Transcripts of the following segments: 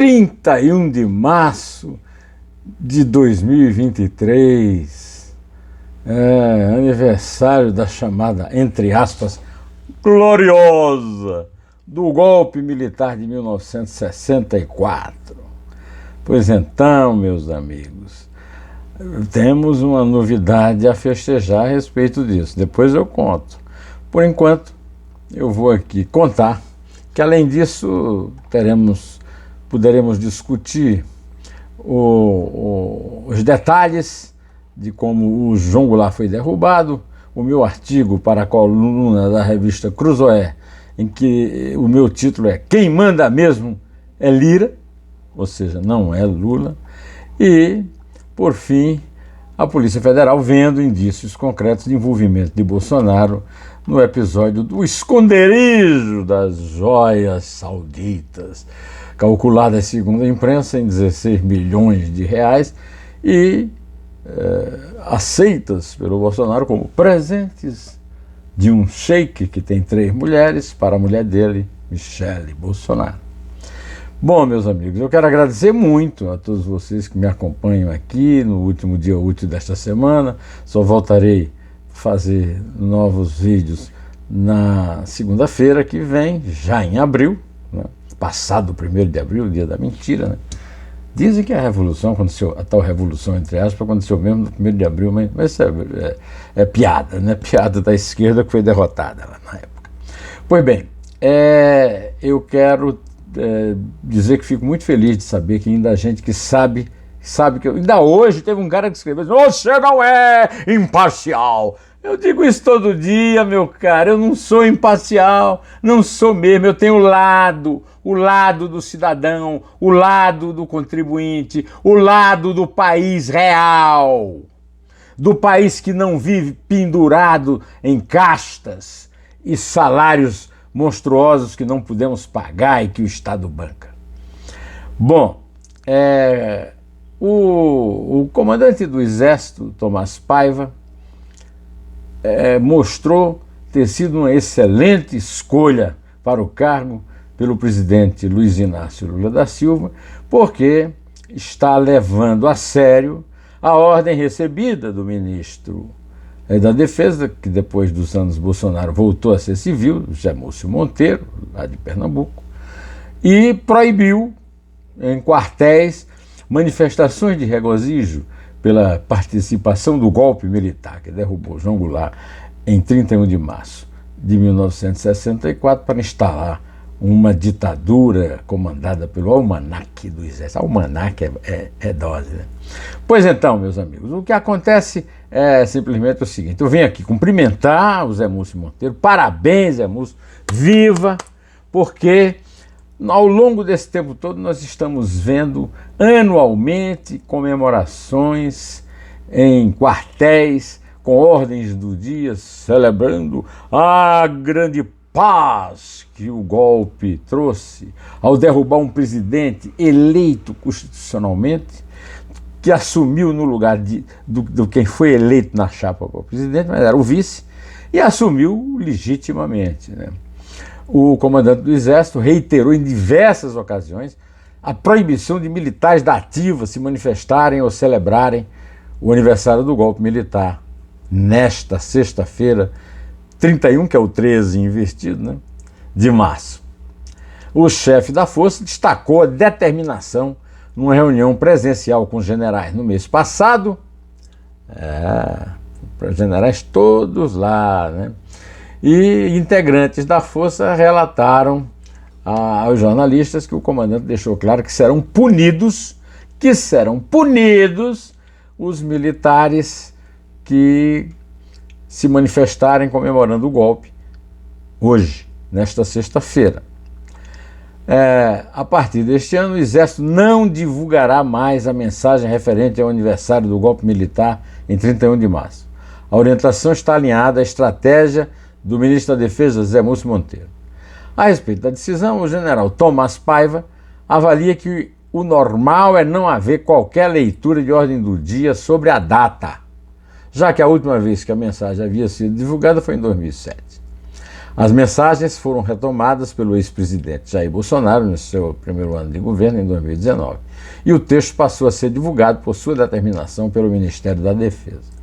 31 de março de 2023, aniversário da chamada, entre aspas, gloriosa do golpe militar de 1964. Pois então, meus amigos, temos uma novidade a festejar a respeito disso. Depois eu conto. Por enquanto, eu vou aqui contar que, além disso, poderemos discutir os detalhes de como o João Goulart foi derrubado, o meu artigo para a coluna da revista Cruzoé, em que o meu título é "Quem manda mesmo é Lira", ou seja, não é Lula, e, por fim, a Polícia Federal vendo indícios concretos de envolvimento de Bolsonaro no episódio do esconderijo das joias sauditas, calculadas, segundo a imprensa, em 16 milhões de reais e aceitas pelo Bolsonaro como presentes de um sheik que tem 3 mulheres para a mulher dele, Michele Bolsonaro. Bom, meus amigos, eu quero agradecer muito a todos vocês que me acompanham aqui no último dia útil desta semana. Só voltarei a fazer novos vídeos na segunda-feira que vem, já em abril, né? Passado o 1º de abril, o dia da mentira, né? Dizem que a revolução aconteceu, a tal revolução, entre aspas, aconteceu mesmo no 1º de abril, mas isso é piada, né? Piada da esquerda que foi derrotada lá na época. Pois bem, eu quero dizer que fico muito feliz de saber que ainda há gente que sabe que ainda hoje teve um cara que escreveu: "Você não é imparcial". Eu digo isso todo dia, meu cara, eu não sou imparcial, não sou mesmo, eu tenho o lado do cidadão, o lado do contribuinte, o lado do país real, do país que não vive pendurado em castas e salários monstruosos que não podemos pagar e que o Estado banca. Bom, o comandante do Exército, Tomás Paiva, mostrou ter sido uma excelente escolha para o cargo pelo presidente Luiz Inácio Lula da Silva, porque está levando a sério a ordem recebida do ministro da Defesa, que depois dos anos Bolsonaro voltou a ser civil, José Múcio Monteiro, lá de Pernambuco, e proibiu em quartéis manifestações de regozijo pela participação do golpe militar que derrubou João Goulart em 31 de março de 1964 para instalar uma ditadura comandada pelo almanaque do Exército. Almanaque é dose, né? Pois então, meus amigos, o que acontece é simplesmente o seguinte: eu venho aqui cumprimentar o Zé Múcio Monteiro, parabéns, Zé Múcio, viva, porque ao longo desse tempo todo nós estamos vendo anualmente comemorações em quartéis com ordens do dia celebrando a grande paz que o golpe trouxe ao derrubar um presidente eleito constitucionalmente, que assumiu no lugar do quem foi eleito na chapa para o presidente, mas era o vice, e assumiu legitimamente, né? O comandante do Exército reiterou em diversas ocasiões a proibição de militares da ativa se manifestarem ou celebrarem o aniversário do golpe militar nesta sexta-feira, 31, que é o 13 invertido, né, de março. O chefe da força destacou a determinação numa reunião presencial com generais no mês passado, para generais todos lá, né? E integrantes da força relataram aos jornalistas que o comandante deixou claro que serão punidos os militares que se manifestarem comemorando o golpe hoje, nesta sexta-feira. A partir deste ano, o Exército não divulgará mais a mensagem referente ao aniversário do golpe militar em 31 de março. A orientação está alinhada à estratégia do ministro da Defesa, Zé Múcio Monteiro. A respeito da decisão, o general Tomás Paiva avalia que o normal é não haver qualquer leitura de ordem do dia sobre a data, já que a última vez que a mensagem havia sido divulgada foi em 2007. As mensagens foram retomadas pelo ex-presidente Jair Bolsonaro no seu primeiro ano de governo, em 2019, e o texto passou a ser divulgado por sua determinação pelo Ministério da Defesa.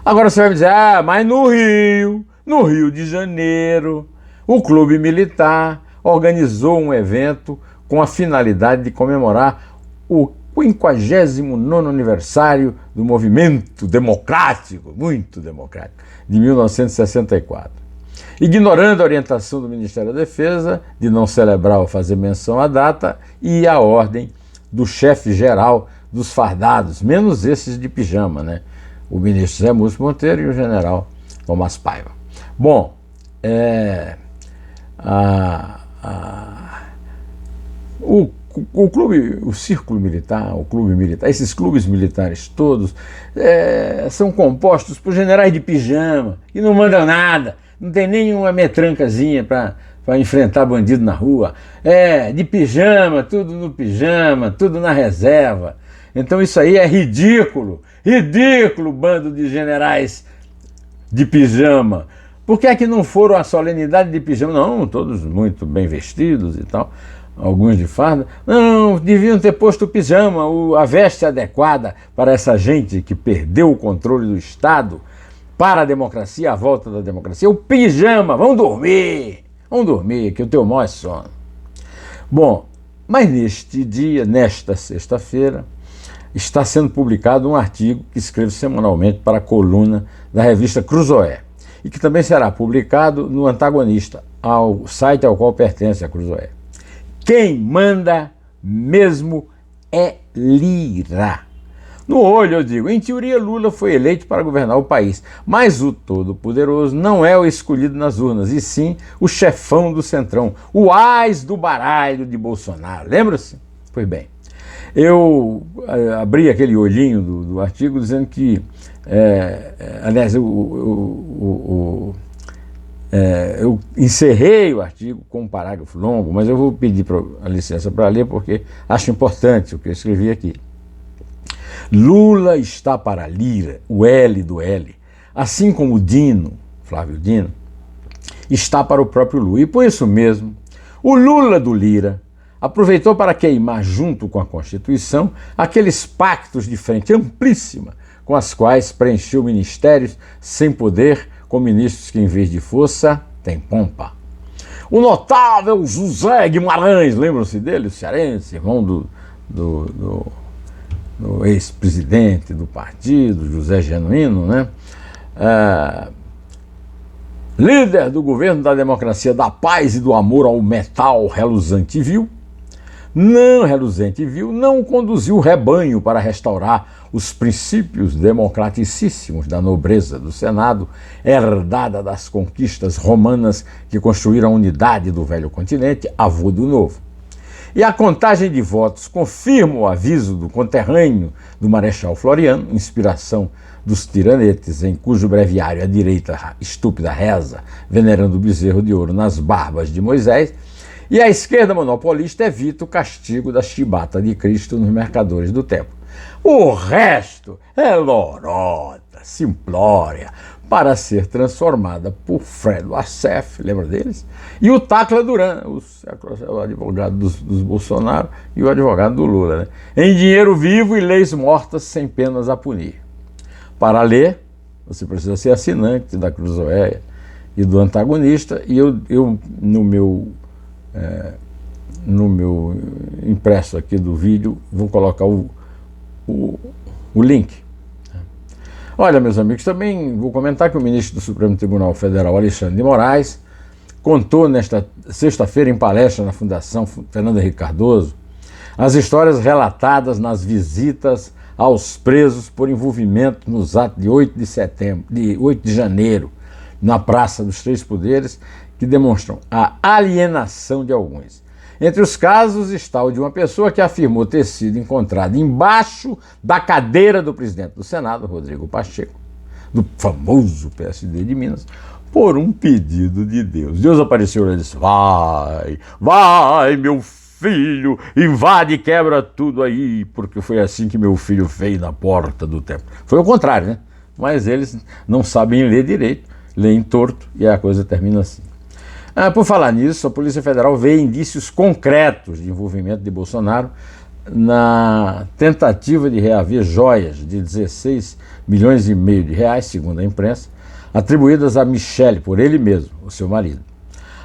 Agora você vai me dizer, mas no Rio de Janeiro, o Clube Militar organizou um evento com a finalidade de comemorar o 59º aniversário do movimento democrático, muito democrático, de 1964. Ignorando a orientação do Ministério da Defesa de não celebrar ou fazer menção à data e à ordem do chefe-geral dos fardados, menos esses de pijama, né? O ministro Zé Múcio Monteiro e o general Tomás Paiva. Bom, o Círculo Militar, o Clube Militar, esses clubes militares todos são compostos por generais de pijama que não mandam nada, não tem nenhuma metrancazinha para enfrentar bandido na rua, de pijama, tudo no pijama, tudo na reserva. Então isso aí é ridículo, bando de generais de pijama. Por que é que não foram à solenidade de pijama? Não, todos muito bem vestidos e tal, alguns de farda. Não, deviam ter posto o pijama, a veste adequada para essa gente que perdeu o controle do Estado para a democracia, a volta da democracia. O pijama, vamos dormir, que o teu mal é sono. Bom, mas neste dia, nesta sexta-feira, está sendo publicado um artigo que escrevo semanalmente para a coluna da revista Cruzoé, e que também será publicado no Antagonista, ao site ao qual pertence a Cruzoé. Quem manda mesmo é Lira. No olho eu digo, em teoria Lula foi eleito para governar o país, mas o todo-poderoso não é o escolhido nas urnas, e sim o chefão do Centrão, o ás do baralho de Bolsonaro. Lembra-se? Pois bem, eu abri aquele olhinho do artigo dizendo que, aliás, eu encerrei o artigo com um parágrafo longo, mas eu vou pedir a licença para ler porque acho importante o que eu escrevi aqui. Lula está para Lira, o L do L, assim como o Dino, Flávio Dino, está para o próprio Lula. E por isso mesmo, o Lula do Lira aproveitou para queimar junto com a Constituição aqueles pactos de frente amplíssima com as quais preencheu ministérios sem poder, com ministros que em vez de força, tem pompa. O notável José Guimarães, lembram-se dele? O cearense, irmão do ex-presidente do partido, José Genuíno, né? Líder do governo da democracia, da paz e do amor ao metal reluzente vil, não conduziu o rebanho para restaurar os princípios democraticíssimos da nobreza do Senado, herdada das conquistas romanas que construíram a unidade do velho continente, avô do novo. E a contagem de votos confirma o aviso do conterrâneo do Marechal Floriano, inspiração dos tiranetes, em cujo breviário a direita estúpida reza, venerando o bezerro de ouro nas barbas de Moisés, e a esquerda monopolista evita o castigo da chibata de Cristo nos mercadores do templo. O resto é lorota, simplória, para ser transformada por Fred Wassef, lembra deles? E o Tacla Duran, o advogado dos Bolsonaro e o advogado do Lula, né? Em dinheiro vivo e leis mortas sem penas a punir. Para ler, você precisa ser assinante da Cruzoé e do Antagonista, e eu no meu impresso aqui do vídeo, vou colocar o link. Olha, meus amigos, também vou comentar que o ministro do Supremo Tribunal Federal, Alexandre de Moraes, contou nesta sexta-feira em palestra na Fundação Fernando Henrique Cardoso as histórias relatadas nas visitas aos presos por envolvimento nos atos de 8 de janeiro, na Praça dos Três Poderes, que demonstram a alienação de alguns. Entre os casos está o de uma pessoa que afirmou ter sido encontrada embaixo da cadeira do presidente do Senado, Rodrigo Pacheco, do famoso PSD de Minas, por um pedido de Deus. Deus apareceu e disse: vai, meu filho, invade e quebra tudo aí, porque foi assim que meu filho fez na porta do templo. Foi o contrário, né? Mas eles não sabem ler direito, leem torto e a coisa termina assim. Por falar nisso, a Polícia Federal vê indícios concretos de envolvimento de Bolsonaro na tentativa de reaver joias de 16 milhões e meio de reais, segundo a imprensa, atribuídas a Michele por ele mesmo, o seu marido.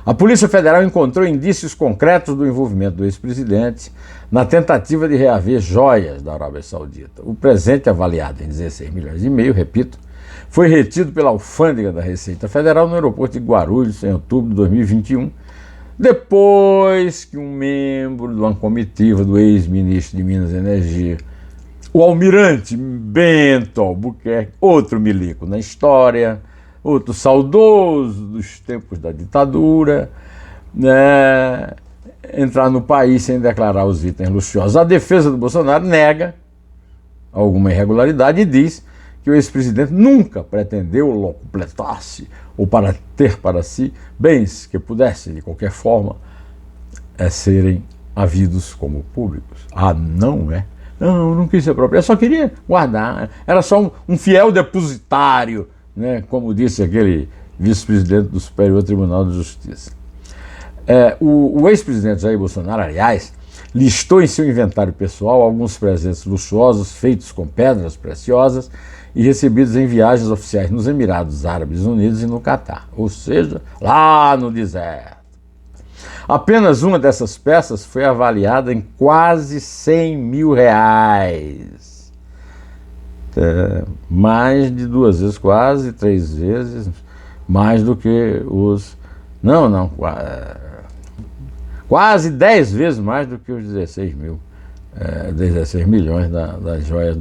A Polícia Federal encontrou indícios concretos do envolvimento do ex-presidente na tentativa de reaver joias da Arábia Saudita. O presente, avaliado em 16 milhões e meio, repito, foi retido pela alfândega da Receita Federal no aeroporto de Guarulhos em outubro de 2021, depois que um membro de uma comitiva do ex-ministro de Minas e Energia, o almirante Bento Albuquerque, outro milico na história, outro saudoso dos tempos da ditadura, né, entrar no país sem declarar os itens luxuosos. A defesa do Bolsonaro nega alguma irregularidade e diz que o ex-presidente nunca pretendeu locupletar-se ou para ter para si bens que pudessem, de qualquer forma, serem havidos como públicos. Não é? Não quis se apropriar, só queria guardar. Era só um fiel depositário, né, como disse aquele vice-presidente do Superior Tribunal de Justiça. O ex-presidente Jair Bolsonaro, aliás, listou em seu inventário pessoal alguns presentes luxuosos feitos com pedras preciosas e recebidos em viagens oficiais nos Emirados Árabes Unidos e no Catar, ou seja, lá no deserto. Apenas uma dessas peças foi avaliada em quase 100 mil reais. Mais de 2 vezes, quase 3 vezes mais do que os... quase 10 vezes mais do que os 16 milhões das joias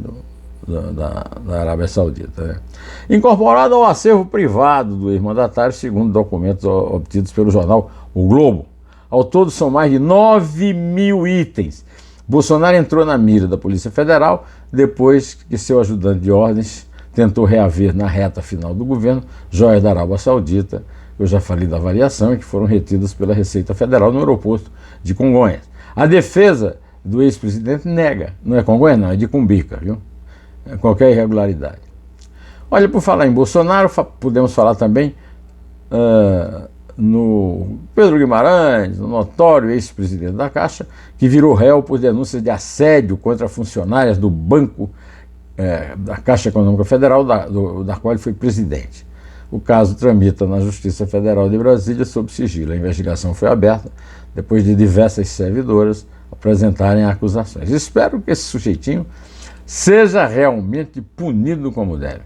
da Arábia Saudita, né? Incorporado ao acervo privado do ex-mandatário, segundo documentos obtidos pelo jornal O Globo. Ao todo são mais de 9 mil itens. Bolsonaro entrou na mira da Polícia Federal depois que seu ajudante de ordens tentou reaver na reta final do governo joias da Arábia Saudita. Eu já falei da avaliação, e que foram retidas pela Receita Federal no aeroporto de Congonhas. A defesa do ex-presidente nega, não é Congonhas não, é de Cumbica, viu? Qualquer irregularidade. Olha, por falar em Bolsonaro, podemos falar também no Pedro Guimarães, no notório ex-presidente da Caixa, que virou réu por denúncias de assédio contra funcionárias do Banco da Caixa Econômica Federal, da qual ele foi presidente. O caso tramita na Justiça Federal de Brasília sob sigilo. A investigação foi aberta depois de diversas servidoras apresentarem acusações. Espero que esse sujeitinho seja realmente punido como deve.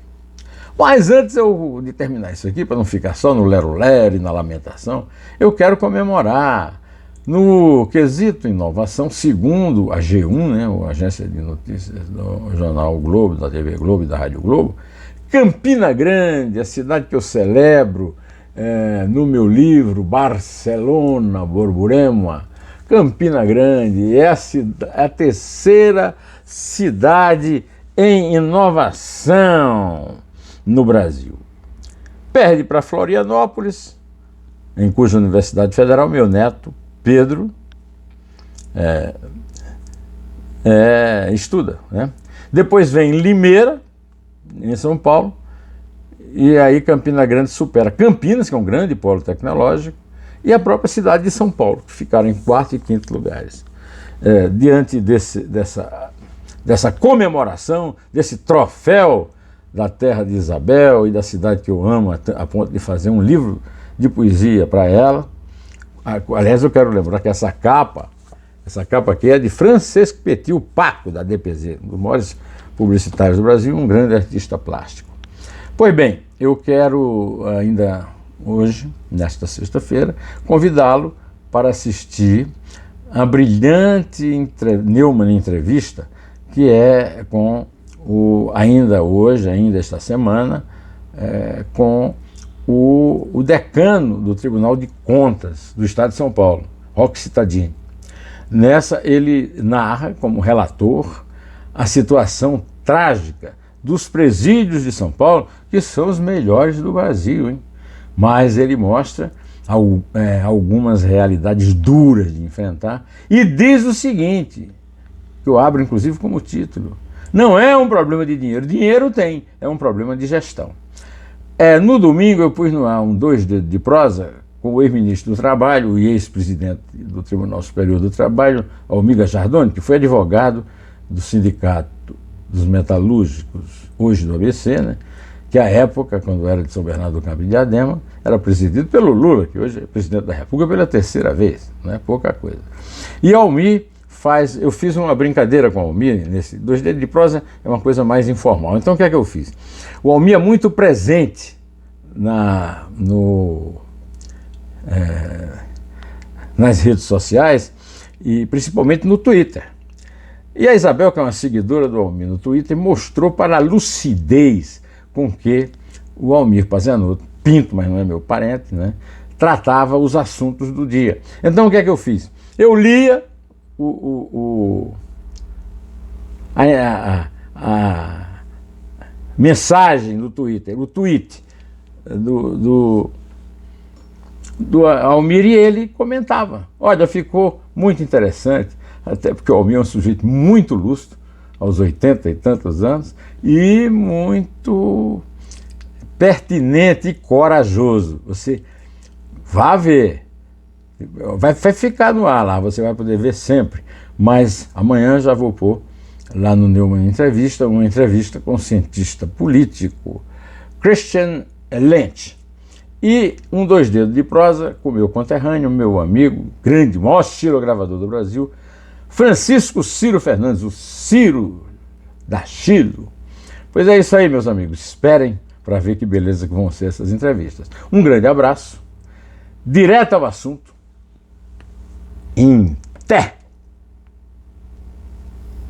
Mas antes de terminar isso aqui, para não ficar só no lero-lero e na lamentação, eu quero comemorar no quesito inovação, segundo a G1, né, a agência de notícias do jornal o Globo, da TV Globo e da Rádio Globo, Campina Grande, a cidade que eu celebro no meu livro Barcelona Borborema. Campina Grande é a terceira cidade em inovação no Brasil. Perde para Florianópolis, em cuja Universidade Federal meu neto, Pedro, estuda, né? Depois vem Limeira, em São Paulo, e aí Campina Grande supera Campinas, que é um grande polo tecnológico, e a própria cidade de São Paulo, que ficaram em 4º e 5º lugares. Diante dessa comemoração, desse troféu da terra de Isabel e da cidade que eu amo, a ponto de fazer um livro de poesia para ela. Aliás, eu quero lembrar que essa capa aqui é de Francisco Petil Paco, da DPZ, um dos maiores publicitários do Brasil, um grande artista plástico. Pois bem, eu quero ainda hoje, nesta sexta-feira, convidá-lo para assistir a brilhante Neumann entrevista, que é com ainda esta semana, com o decano do Tribunal de Contas do Estado de São Paulo, Roque Cittadini. Nessa ele narra, como relator, a situação trágica dos presídios de São Paulo, que são os melhores do Brasil, hein? Mas ele mostra algumas realidades duras de enfrentar e diz o seguinte, que eu abro inclusive como título: não é um problema de dinheiro, dinheiro é um problema de gestão. No domingo eu pus no ar um 2 de prosa com o ex-ministro do Trabalho e ex-presidente do Tribunal Superior do Trabalho, Almir Gajardoni, que foi advogado do Sindicato dos Metalúrgicos, hoje do ABC, né? Que à época, quando era de São Bernardo do Campo e Diadema, era presidido pelo Lula, que hoje é presidente da República pela terceira vez, não é pouca coisa. E Almir eu fiz uma brincadeira com o Almir, nesse 2 Dedos de Prosa é uma coisa mais informal. Então o que é que eu fiz? O Almir é muito presente nas redes sociais e principalmente no Twitter. E a Isabel, que é uma seguidora do Almir no Twitter, mostrou para a lucidez com que o Almir Pazianotto, Pinto, mas não é meu parente, né, tratava os assuntos do dia. Então o que é que eu fiz? Eu lia a mensagem do Twitter, o tweet do Almir, e ele comentava. Olha, ficou muito interessante, até porque o Almir é um sujeito muito lúcido, aos 80 e tantos anos, e muito pertinente e corajoso. Você vá ver, vai ficar no ar lá, você vai poder ver sempre, mas amanhã já vou pôr lá no Neumann Entrevista, uma entrevista com o cientista político Christian Lentz. E um 2 Dedos de Prosa com meu conterrâneo, meu amigo, grande, maior estilogravador do Brasil, Francisco Ciro Fernandes, o Ciro da Chilo. Pois é isso aí, meus amigos. Esperem para ver que beleza que vão ser essas entrevistas. Um grande abraço, direto ao assunto. Em té!